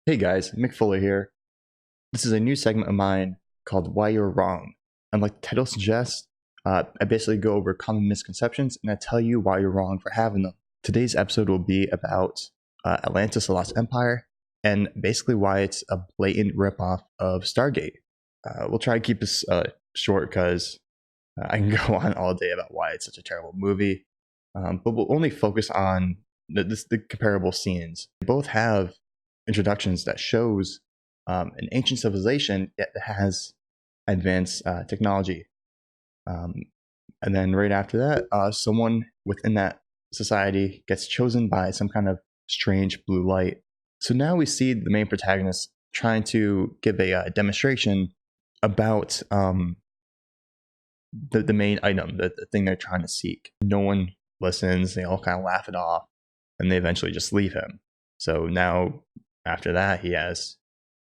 Hey guys, Mick Fuller here. This is a new segment of mine called Why You're Wrong. And like the title suggests, I basically go over common misconceptions and I tell you why you're wrong for having them. Today's episode will be about Atlantis, the Lost Empire, and basically why it's a blatant ripoff of Stargate. We'll try to keep this short because I can go on all day about why it's such a terrible movie, but we'll only focus on the comparable scenes. They both have introductions that shows an ancient civilization yet has advanced technology. And then right after that, someone within that society gets chosen by some kind of strange blue light. So now we see the main protagonist trying to give a demonstration about the main item, the thing they're trying to seek. No one listens. They all kind of laugh it off, and they eventually just leave him. So now, after that, he has,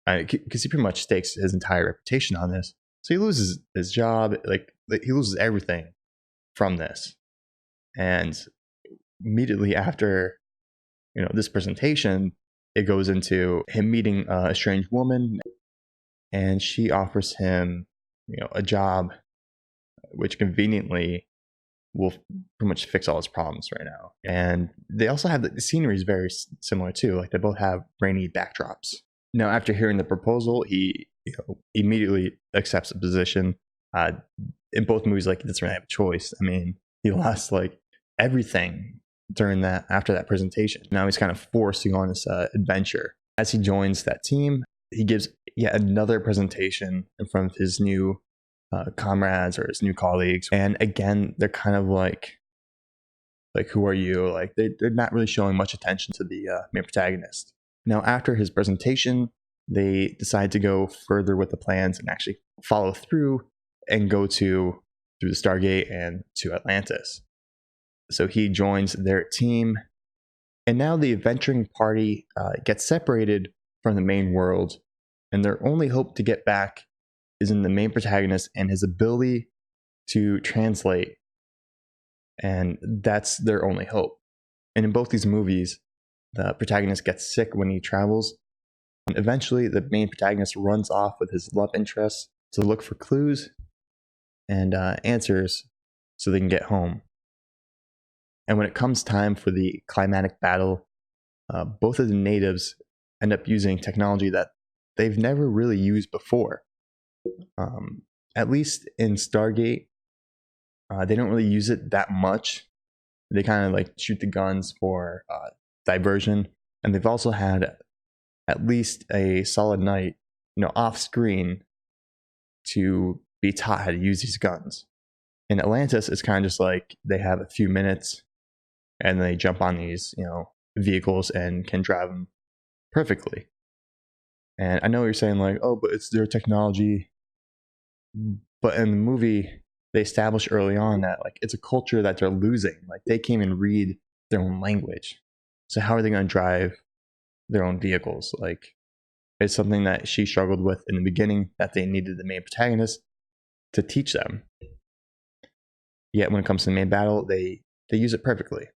because he pretty much stakes his entire reputation on this. So he loses his job, like he loses everything from this. And immediately after, this presentation, it goes into him meeting a strange woman, and she offers him, a job, which conveniently will pretty much fix all his problems right now. And they also have the scenery is very similar too. Like they both have rainy backdrops. Now, after hearing the proposal, he immediately accepts the position. In both movies, like he doesn't really have a choice. I mean, he lost like everything during after that presentation. Now he's kind of forced to go on this adventure. As he joins that team, he gives yet another presentation in front of his new comrades or his new colleagues, and again they're kind of like who are you? Like they're not really showing much attention to the main protagonist. Now after his presentation, they decide to go further with the plans and actually follow through and go through the Stargate and to Atlantis. So he joins their team, and now the adventuring party gets separated from the main world, and their only hope to get back is in the main protagonist and his ability to translate. And that's their only hope. And in both these movies, the protagonist gets sick when he travels. And eventually, the main protagonist runs off with his love interest to look for clues and answers so they can get home. And when it comes time for the climatic battle, both of the natives end up using technology that they've never really used before. At least in Stargate, they don't really use it that much. They kind of like shoot the guns for diversion, and they've also had at least a solid night, off screen to be taught how to use these guns. In Atlantis, it's kind of just like they have a few minutes, and they jump on these, vehicles and can drive them perfectly. And I know you're saying like, oh, but it's their technology. But in the movie, they establish early on that like it's a culture that they're losing. Like they can't even read their own language. So how are they going to drive their own vehicles? Like it's something that she struggled with in the beginning, that they needed the main protagonist to teach them. Yet when it comes to the main battle, they use it perfectly.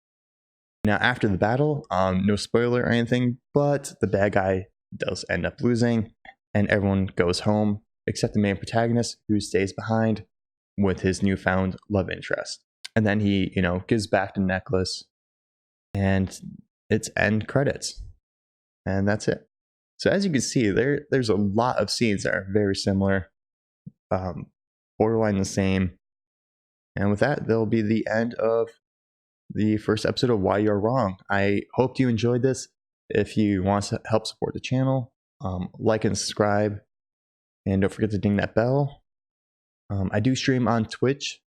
Now after the battle, no spoiler or anything, but the bad guy does end up losing, and everyone goes home except the main protagonist, who stays behind with his newfound love interest. And then he, gives back the necklace, and it's end credits. And that's it. So as you can see, there's a lot of scenes that are very similar, borderline the same. And with that, there'll be the end of the first episode of Why You're Wrong. I hope you enjoyed this. If you want to help support the channel, like and subscribe. And don't forget to ding that bell. I do stream on Twitch,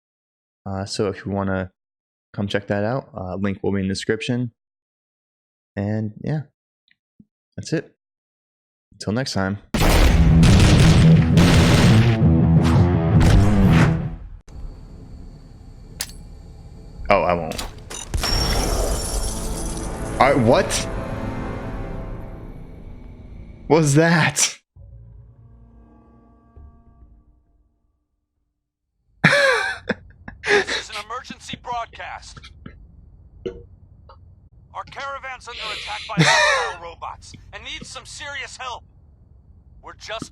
so if you want to come check that out, link will be in the description. And yeah, that's it. Until next time. Oh, I won't. All right, what? What was that? This is an emergency broadcast. Our caravan's under attack by hostile robots and needs some serious help. We're just